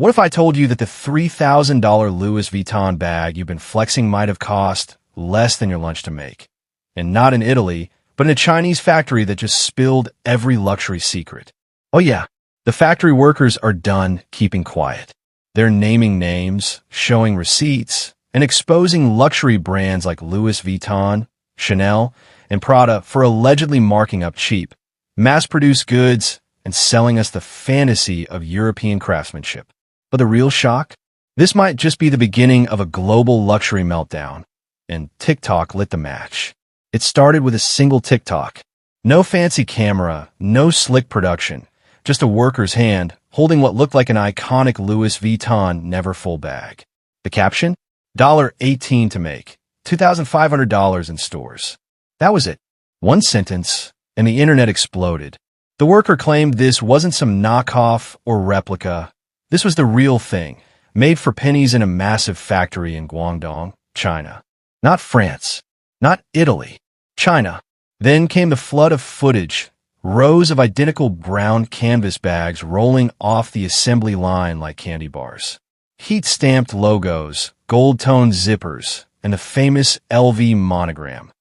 What if I told you that the $3,000 Louis Vuitton bag you've been flexing might have cost less than your lunch to make? And not in Italy, but in a Chinese factory that just spilled every luxury secret. Oh yeah, the factory workers are done keeping quiet. They're naming names, showing receipts, and exposing luxury brands like Louis Vuitton, Chanel, and Prada for allegedly marking up cheap, mass-produced goods and selling us the fantasy of European craftsmanship. But the real shock? This might just be the beginning of a global luxury meltdown, and TikTok lit the match. It started with a single TikTok. No fancy camera, no slick production, just a worker's hand holding what looked like an iconic Louis Vuitton never-full bag. The caption? $18 to make, $2,500 in stores. That was it. One sentence, and the internet exploded. The worker claimed this wasn't some knockoff or replica. This was the real thing, made for pennies in a massive factory in Guangdong, China. Not France, not Italy, China. Then came the flood of footage, rows of identical brown canvas bags rolling off the assembly line like candy bars. Heat-stamped logos, gold-toned zippers, and the famous LV monogram,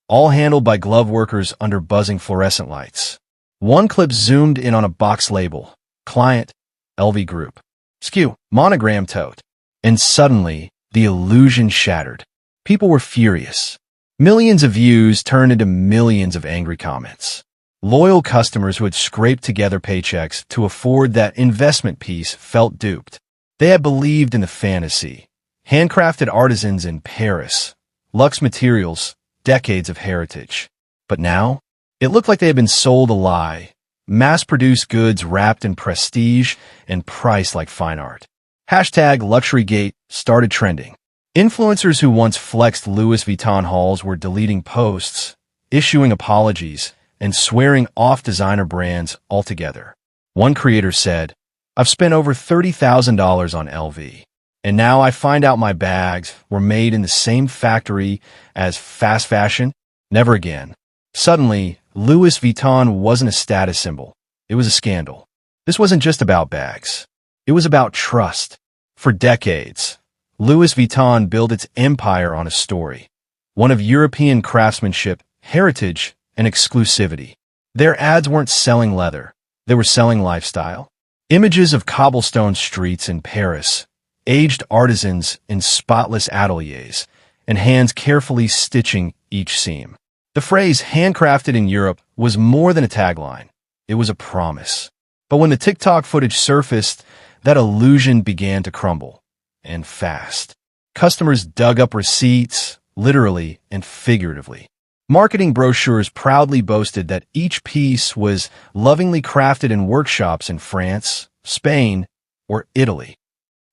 all handled by glove workers under buzzing fluorescent lights. One clip zoomed in on a box label, Client, LV Group. SKU, monogram tote. And suddenly, the illusion shattered. People were furious. Millions of views turned into millions of angry comments. Loyal customers who had scraped together paychecks to afford that investment piece felt duped. They had believed in the fantasy. Handcrafted artisans in Paris, luxe materials, decades of heritage. But now, it looked like they had been sold a lie. Mass-produced goods wrapped in prestige and priced like fine art. Hashtag LuxuryGate started trending. Influencers who once flexed Louis Vuitton hauls were deleting posts, issuing apologies, and swearing off designer brands altogether. One creator said, "I've spent over $30,000 on LV, and now I find out my bags were made in the same factory as fast fashion? Never again." Suddenly, Louis Vuitton wasn't a status symbol. It was a scandal. This wasn't just about bags. It was about trust. For decades, Louis Vuitton built its empire on a story, one of European craftsmanship, heritage, and exclusivity. Their ads weren't selling leather. They were selling lifestyle. Images of cobblestone streets in Paris, aged artisans in spotless ateliers, and hands carefully stitching each seam. The phrase handcrafted in Europe was more than a tagline. It was a promise. But when the TikTok footage surfaced, that illusion began to crumble. And fast. Customers dug up receipts, literally and figuratively. Marketing brochures proudly boasted that each piece was lovingly crafted in workshops in France, Spain, or Italy.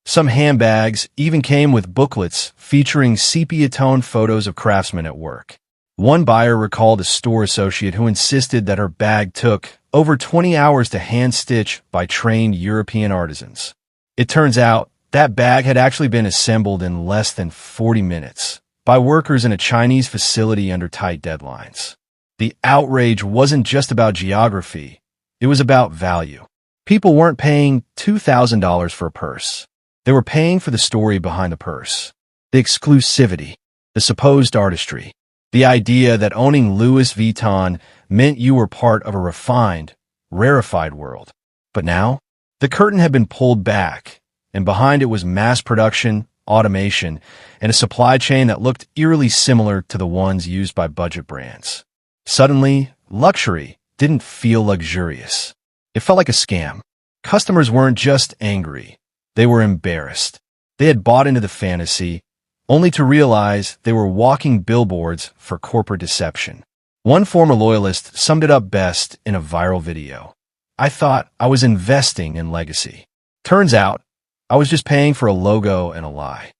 Some handbags even came with booklets featuring sepia-toned photos of craftsmen at work. One buyer recalled a store associate who insisted that her bag took over 20 hours to hand-stitch by trained European artisans. It turns out that bag had actually been assembled in less than 40 minutes by workers in a Chinese facility under tight deadlines. The outrage wasn't just about geography. It was about value. People weren't paying $2,000 for a purse. They were paying for the story behind the purse, the exclusivity, the supposed artistry. The idea that owning Louis Vuitton meant you were part of a refined, rarefied world. But now, the curtain had been pulled back, and behind it was mass production, automation, and a supply chain that looked eerily similar to the ones used by budget brands. Suddenly, luxury didn't feel luxurious. It felt like a scam. Customers weren't just angry. They were embarrassed. They had bought into the fantasy, only to realize they were walking billboards for corporate deception. One former loyalist summed it up best in a viral video. "I thought I was investing in legacy. Turns out, I was just paying for a logo and a lie."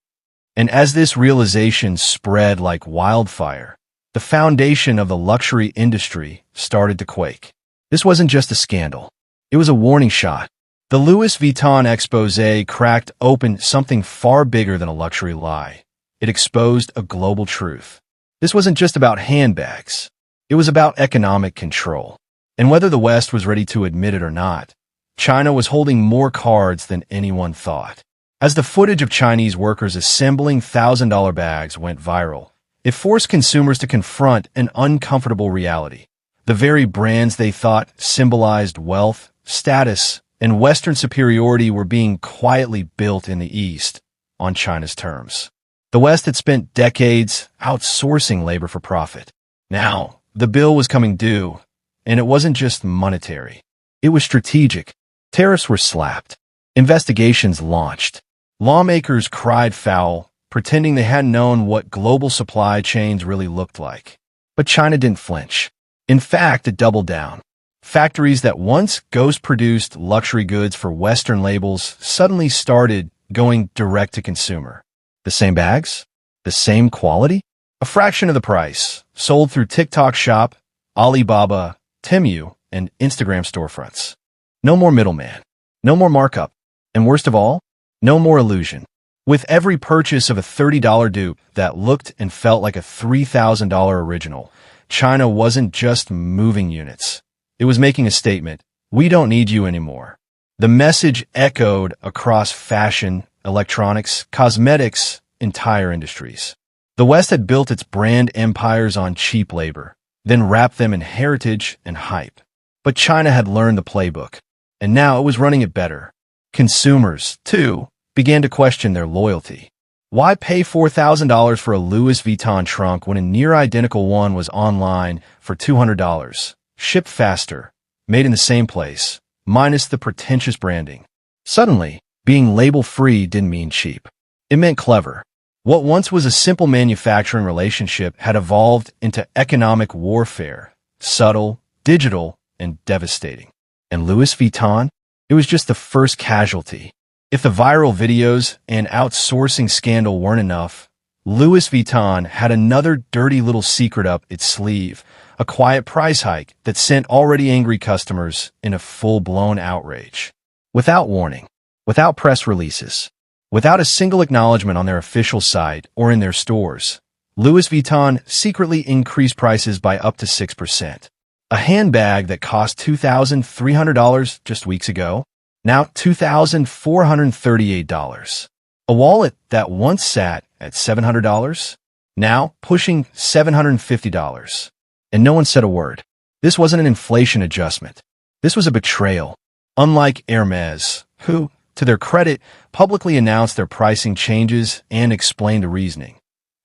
And as this realization spread like wildfire, the foundation of the luxury industry started to quake. This wasn't just a scandal. It was a warning shot. The Louis Vuitton expose cracked open something far bigger than a luxury lie. It exposed a global truth. This wasn't just about handbags. It was about economic control. And whether the West was ready to admit it or not, China was holding more cards than anyone thought. As the footage of Chinese workers assembling $1,000 bags went viral, it forced consumers to confront an uncomfortable reality. The very brands they thought symbolized wealth, status, and Western superiority were being quietly built in the East on China's terms. The West had spent decades outsourcing labor for profit. Now, the bill was coming due, and it wasn't just monetary. It was strategic. Tariffs were slapped. Investigations launched. Lawmakers cried foul, pretending they hadn't known what global supply chains really looked like. But China didn't flinch. In fact, it doubled down. Factories that once ghost-produced luxury goods for Western labels suddenly started going direct to consumer. The same bags? The same quality? A fraction of the price, sold through TikTok Shop, Alibaba, Temu, and Instagram storefronts. No more middleman. No more markup. And worst of all, no more illusion. With every purchase of a $30 dupe that looked and felt like a $3,000 original, China wasn't just moving units. It was making a statement. We don't need you anymore. The message echoed across fashion, electronics, cosmetics, entire industries. The West had built its brand empires on cheap labor, then wrapped them in heritage and hype. But China had learned the playbook, and now it was running it better. Consumers, too, began to question their loyalty. Why pay $4,000 for a Louis Vuitton trunk when a near-identical one was online for $200, shipped faster, made in the same place, minus the pretentious branding? Suddenly, being label-free didn't mean cheap. It meant clever. What once was a simple manufacturing relationship had evolved into economic warfare, subtle, digital, and devastating. And Louis Vuitton? It was just the first casualty. If the viral videos and outsourcing scandal weren't enough, Louis Vuitton had another dirty little secret up its sleeve, a quiet price hike that sent already angry customers in a full-blown outrage. Without warning, without press releases, without a single acknowledgement on their official site or in their stores, Louis Vuitton secretly increased prices by up to 6%. A handbag that cost $2,300 just weeks ago, now $2,438. A wallet that once sat at $700, now pushing $750. And no one said a word. This wasn't an inflation adjustment. This was a betrayal. Unlike Hermes, who, to their credit, publicly announced their pricing changes and explained the reasoning,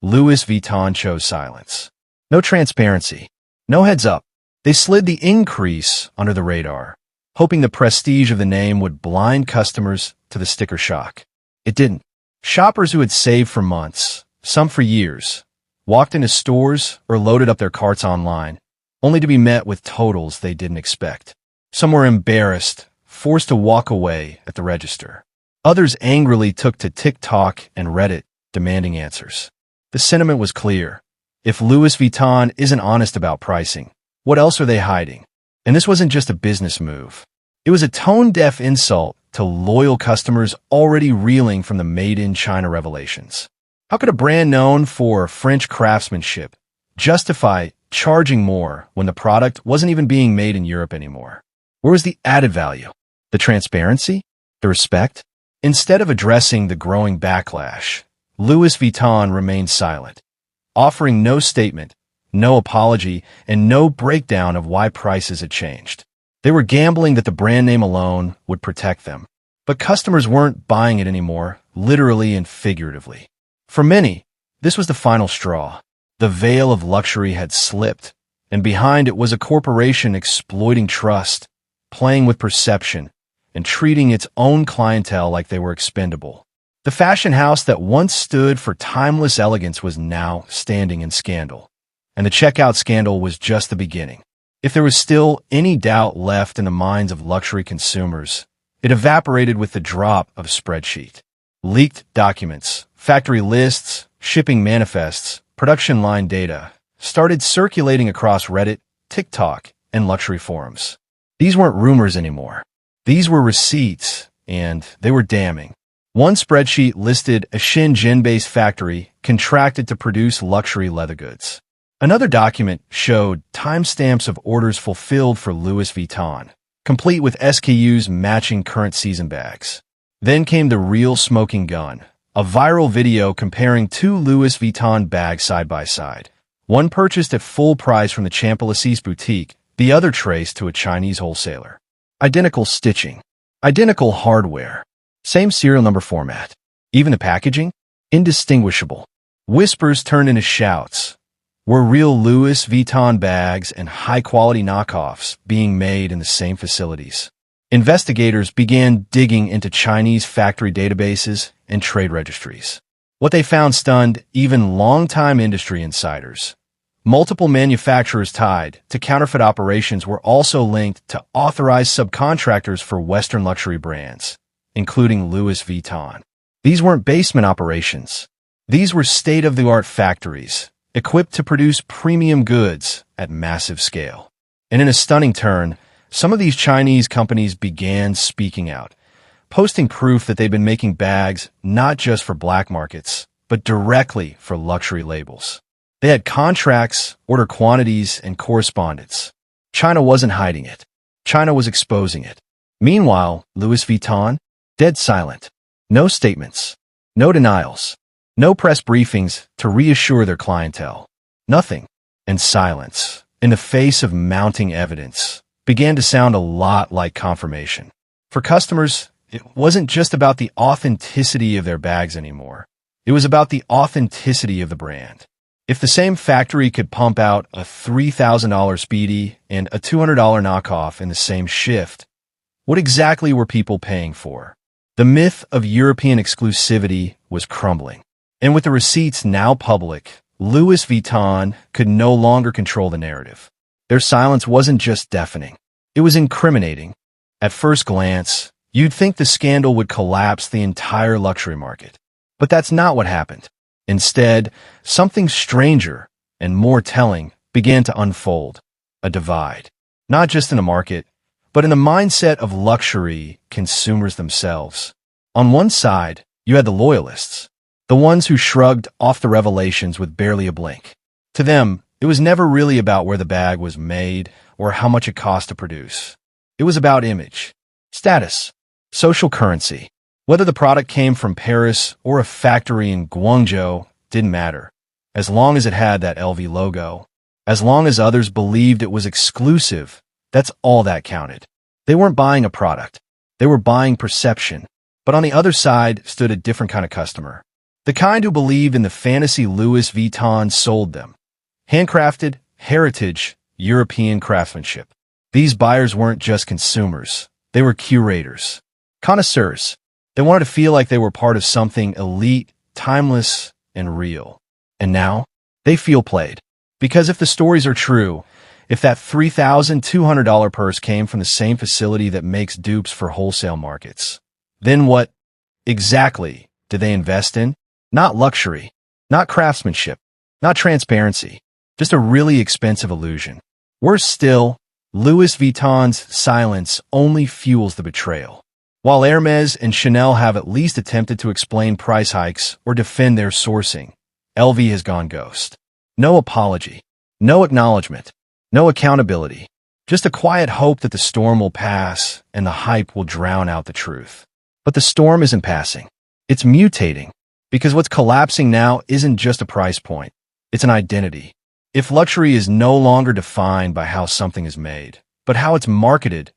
Louis Vuitton chose silence. No transparency. No heads up. They slid the increase under the radar, hoping the prestige of the name would blind customers to the sticker shock. It didn't. Shoppers who had saved for months, some for years, walked into stores or loaded up their carts online, only to be met with totals they didn't expect. Some were embarrassed, forced to walk away at the register. Others angrily took to TikTok and Reddit, demanding answers. The sentiment was clear. If Louis Vuitton isn't honest about pricing, what else are they hiding? And this wasn't just a business move. It was a tone-deaf insult to loyal customers already reeling from the made-in-China revelations. How could a brand known for French craftsmanship justify charging more when the product wasn't even being made in Europe anymore? Where was the added value? The transparency? The respect? Instead of addressing the growing backlash, Louis Vuitton remained silent, offering no statement, no apology, and no breakdown of why prices had changed. They were gambling that the brand name alone would protect them. But customers weren't buying it anymore, literally and figuratively. For many, this was the final straw. The veil of luxury had slipped, and behind it was a corporation exploiting trust, playing with perception, and treating its own clientele like they were expendable. The fashion house that once stood for timeless elegance was now standing in scandal. And the checkout scandal was just the beginning. If there was still any doubt left in the minds of luxury consumers, it evaporated with the drop of a spreadsheet. Leaked documents, factory lists, shipping manifests, production line data started circulating across Reddit, TikTok, and luxury forums. These weren't rumors anymore. These were receipts, and they were damning. One spreadsheet listed a Shenzhen-based factory contracted to produce luxury leather goods. Another document showed timestamps of orders fulfilled for Louis Vuitton, complete with SKUs matching current season bags. Then came the real smoking gun, a viral video comparing two Louis Vuitton bags side by side. One purchased at full price from the Champs-Élysées boutique, the other traced to a Chinese wholesaler. Identical stitching, identical hardware, same serial number format. Even the packaging? Indistinguishable. Whispers turned into shouts. Were real Louis Vuitton bags and high-quality knockoffs being made in the same facilities? Investigators began digging into Chinese factory databases and trade registries. What they found stunned even longtime industry insiders. Multiple manufacturers tied to counterfeit operations were also linked to authorized subcontractors for Western luxury brands, including Louis Vuitton. These weren't basement operations. These were state-of-the-art factories, equipped to produce premium goods at massive scale. And in a stunning turn, some of these Chinese companies began speaking out, posting proof that they'd been making bags not just for black markets, but directly for luxury labels. They had contracts, order quantities, and correspondence. China wasn't hiding it. China was exposing it. Meanwhile, Louis Vuitton, dead silent. No statements. No denials. No press briefings to reassure their clientele. Nothing. And silence, in the face of mounting evidence, began to sound a lot like confirmation. For customers, it wasn't just about the authenticity of their bags anymore. It was about the authenticity of the brand. If the same factory could pump out a $3,000 Speedy and a $200 knockoff in the same shift, what exactly were people paying for? The myth of European exclusivity was crumbling. And with the receipts now public, Louis Vuitton could no longer control the narrative. Their silence wasn't just deafening. It was incriminating. At first glance, you'd think the scandal would collapse the entire luxury market. But that's not what happened. Instead, something stranger and more telling began to unfold. A divide. Not just in the market, but in the mindset of luxury consumers themselves. On one side, you had the loyalists, the ones who shrugged off the revelations with barely a blink. To them, it was never really about where the bag was made or how much it cost to produce. It was about image, status, social currency. Whether the product came from Paris or a factory in Guangzhou didn't matter, as long as it had that LV logo. As long as others believed it was exclusive, that's all that counted. They weren't buying a product. They were buying perception. But on the other side stood a different kind of customer. The kind who believed in the fantasy Louis Vuitton sold them. Handcrafted, heritage, European craftsmanship. These buyers weren't just consumers. They were curators. Connoisseurs. They wanted to feel like they were part of something elite, timeless, and real. And now, they feel played. Because if the stories are true, if that $3,200 purse came from the same facility that makes dupes for wholesale markets, then what exactly did they invest in? Not luxury, not craftsmanship, not transparency, just a really expensive illusion. Worse still, Louis Vuitton's silence only fuels the betrayal. While Hermes and Chanel have at least attempted to explain price hikes or defend their sourcing, LV has gone ghost. No apology, no acknowledgement, no accountability, just a quiet hope that the storm will pass and the hype will drown out the truth. But the storm isn't passing. It's mutating. Because what's collapsing now isn't just a price point. It's an identity. If luxury is no longer defined by how something is made, but how it's marketed,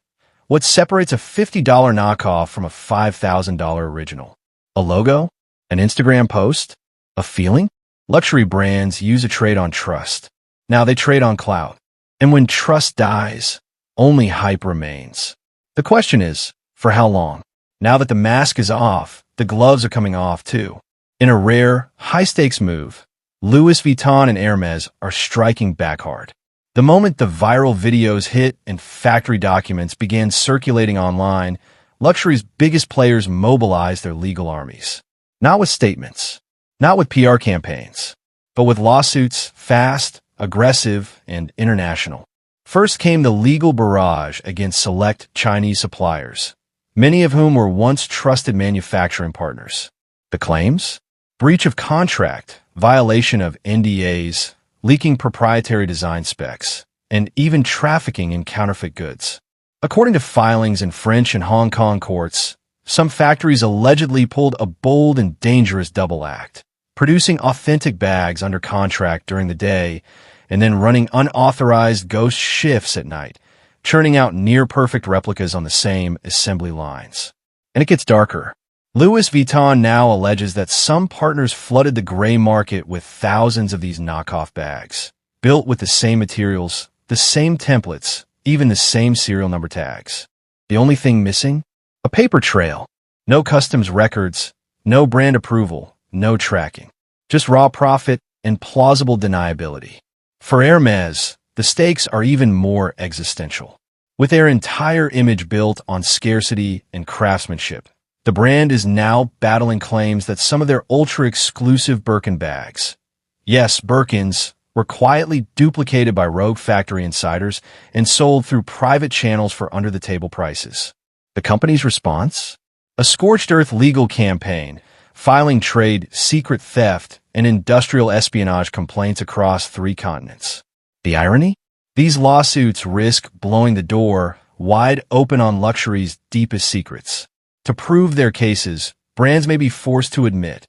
what separates a $50 knockoff from a $5,000 original? A logo? An Instagram post? A feeling? Luxury brands use a trade on trust. Now they trade on clout. And when trust dies, only hype remains. The question is, for how long? Now that the mask is off, the gloves are coming off too. In a rare, high-stakes move, Louis Vuitton and Hermes are striking back hard. The moment the viral videos hit and factory documents began circulating online, luxury's biggest players mobilized their legal armies. Not with statements, not with PR campaigns, but with lawsuits fast, aggressive, and international. First came the legal barrage against select Chinese suppliers, many of whom were once trusted manufacturing partners. The claims? Breach of contract, violation of NDAs, leaking proprietary design specs, and even trafficking in counterfeit goods. According to filings in French and Hong Kong courts, some factories allegedly pulled a bold and dangerous double act, producing authentic bags under contract during the day and then running unauthorized ghost shifts at night, churning out near-perfect replicas on the same assembly lines. And it gets darker. Louis Vuitton now alleges that some partners flooded the gray market with thousands of these knockoff bags, built with the same materials, the same templates, even the same serial number tags. The only thing missing? A paper trail. No customs records, no brand approval, no tracking. Just raw profit and plausible deniability. For Hermès, the stakes are even more existential. With their entire image built on scarcity and craftsmanship, the brand is now battling claims that some of their ultra-exclusive Birkin bags, yes, Birkins, were quietly duplicated by rogue factory insiders and sold through private channels for under-the-table prices. The company's response? A scorched earth legal campaign, filing trade secret theft and industrial espionage complaints across 3 continents. The irony? These lawsuits risk blowing the door wide open on luxury's deepest secrets. To prove their cases, brands may be forced to admit,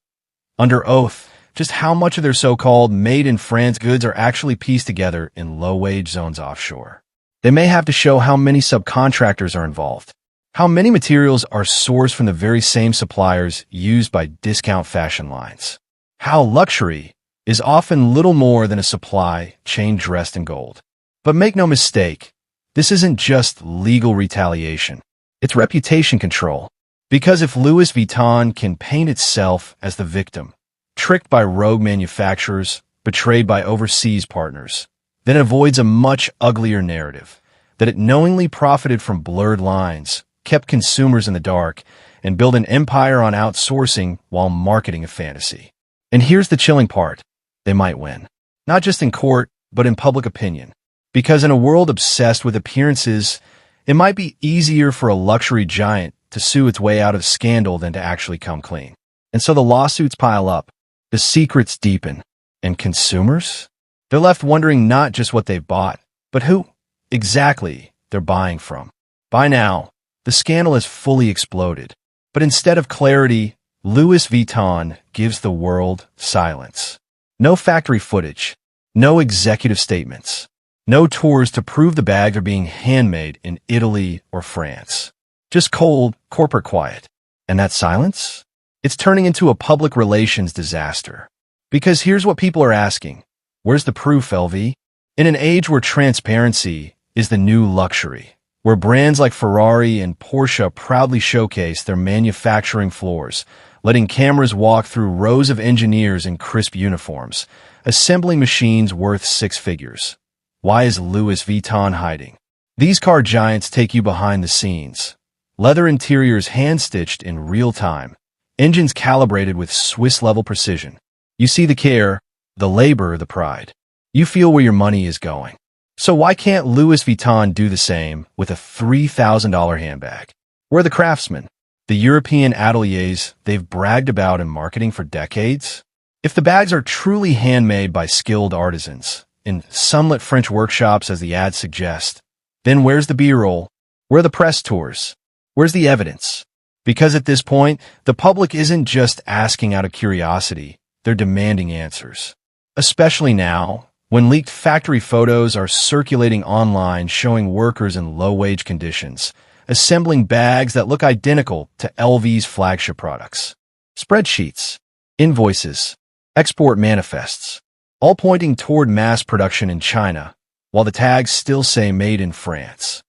under oath, just how much of their so-called made-in-France goods are actually pieced together in low-wage zones offshore. They may have to show how many subcontractors are involved, how many materials are sourced from the very same suppliers used by discount fashion lines, how luxury is often little more than a supply chain dressed in gold. But make no mistake, this isn't just legal retaliation. It's reputation control. Because if Louis Vuitton can paint itself as the victim, tricked by rogue manufacturers, betrayed by overseas partners, then it avoids a much uglier narrative, that it knowingly profited from blurred lines, kept consumers in the dark, and built an empire on outsourcing while marketing a fantasy. And here's the chilling part. They might win. Not just in court, but in public opinion. Because in a world obsessed with appearances, it might be easier for a luxury giant to sue its way out of scandal than to actually come clean. And so the lawsuits pile up, the secrets deepen, and consumers? They're left wondering not just what they've bought, but who exactly they're buying from. By now, the scandal has fully exploded. But instead of clarity, Louis Vuitton gives the world silence. No factory footage, no executive statements, no tours to prove the bags are being handmade in Italy or France. Just cold, corporate quiet. And that silence? It's turning into a public relations disaster. Because here's what people are asking. Where's the proof, LV? In an age where transparency is the new luxury, where brands like Ferrari and Porsche proudly showcase their manufacturing floors, letting cameras walk through rows of engineers in crisp uniforms, assembling machines worth 6 figures. Why is Louis Vuitton hiding? These car giants take you behind the scenes. Leather interiors hand-stitched in real time. Engines calibrated with Swiss-level precision. You see the care, the labor, the pride. You feel where your money is going. So why can't Louis Vuitton do the same with a $3,000 handbag? Where are the craftsmen? The European ateliers they've bragged about in marketing for decades? If the bags are truly handmade by skilled artisans, in sunlit French workshops as the ads suggest, then where's the B-roll? Where are the press tours? Where's the evidence? Because at this point, the public isn't just asking out of curiosity, they're demanding answers. Especially now, when leaked factory photos are circulating online showing workers in low-wage conditions, assembling bags that look identical to LV's flagship products. Spreadsheets, invoices, export manifests, all pointing toward mass production in China, while the tags still say made in France.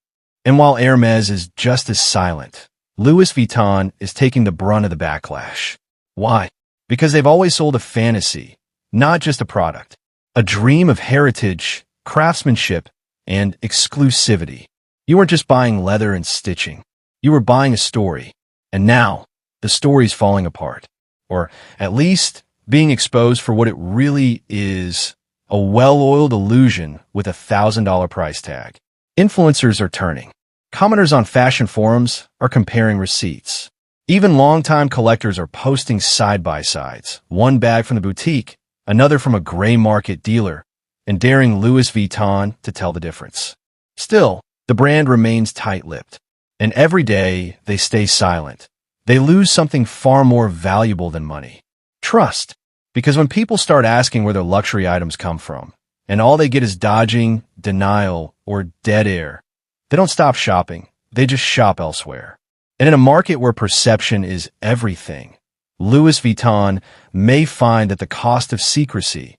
And while Hermès is just as silent, Louis Vuitton is taking the brunt of the backlash. Why? Because they've always sold a fantasy, not just a product. A dream of heritage, craftsmanship, and exclusivity. You weren't just buying leather and stitching. You were buying a story. And now, the story's falling apart. Or, at least, being exposed for what it really is, a well-oiled illusion with a $1,000 price tag. Influencers are turning. Commenters on fashion forums are comparing receipts. Even longtime collectors are posting side-by-sides, one bag from the boutique, another from a gray market dealer, and daring Louis Vuitton to tell the difference. Still, the the brand remains tight-lipped. And every day, they stay silent. They lose something far more valuable than money. Trust. Because when people start asking where their luxury items come from, and all they get is dodging, denial, or dead air, they don't stop shopping. They just shop elsewhere. And in a market where perception is everything, Louis Vuitton may find that the cost of secrecy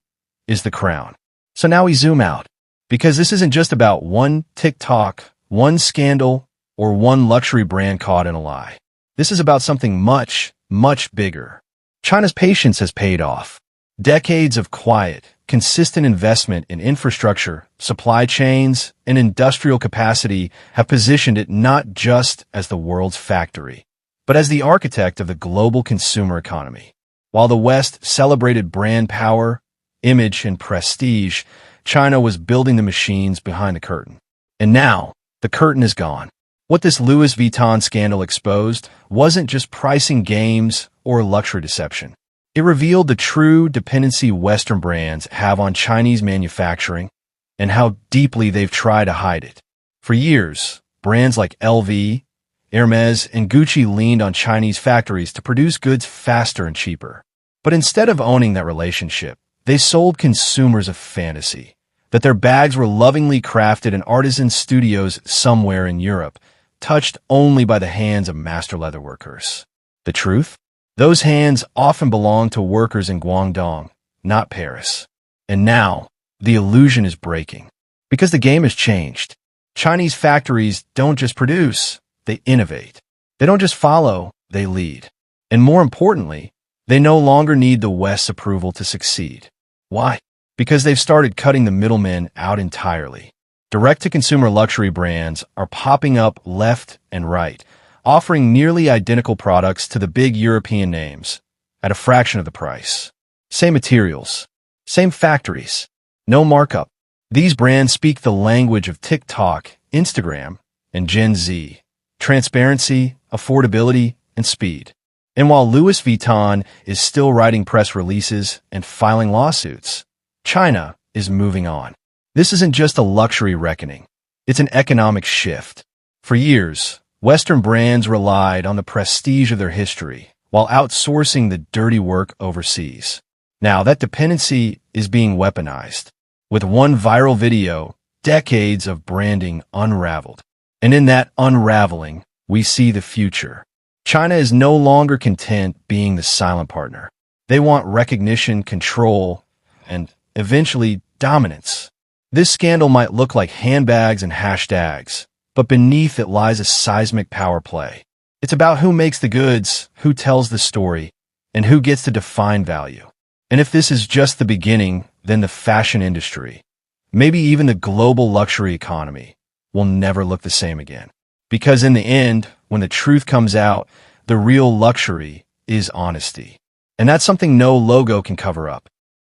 is the crown. So now we zoom out, because this isn't just about one TikTok, one scandal, or one luxury brand caught in a lie. This is about something much, much bigger. China's patience has paid off. Decades of quiet, consistent investment in infrastructure, supply chains, and industrial capacity have positioned it not just as the world's factory, but as the architect of the global consumer economy. While the West celebrated brand power, image, and prestige, China was building the machines behind the curtain. And now, the curtain is gone. What this Louis Vuitton scandal exposed wasn't just pricing games or luxury deception. It revealed the true dependency Western brands have on Chinese manufacturing and how deeply they've tried to hide it. For years, brands like LV, Hermes, and Gucci leaned on Chinese factories to produce goods faster and cheaper. But instead of owning that relationship, they sold consumers a fantasy that their bags were lovingly crafted in artisan studios somewhere in Europe, touched only by the hands of master leatherworkers. The truth? Those hands often belonged to workers in Guangdong, not Paris. And now, the illusion is breaking. Because the game has changed. Chinese factories don't just produce, they innovate. They don't just follow, they lead. And more importantly, they no longer need the West's approval to succeed. Why? Because they've started cutting the middlemen out entirely. Direct-to-consumer luxury brands are popping up left and right, offering nearly identical products to the big European names at a fraction of the price. Same materials, same factories, no markup. These brands speak the language of TikTok, Instagram, and Gen Z. Transparency, affordability, and speed. And while Louis Vuitton is still writing press releases and filing lawsuits, China is moving on. This isn't just a luxury reckoning. It's an economic shift. For years, Western brands relied on the prestige of their history while outsourcing the dirty work overseas. Now, that dependency is being weaponized. With one viral video, decades of branding unraveled. And in that unraveling, we see the future. China is no longer content being the silent partner. They want recognition, control, and eventually dominance. This scandal might look like handbags and hashtags, but beneath it lies a seismic power play. It's about who makes the goods, who tells the story, and who gets to define value. And if this is just the beginning, then the fashion industry, maybe even the global luxury economy, will never look the same again. Because in the end, when the truth comes out, the real luxury is honesty. And that's something no logo can cover up.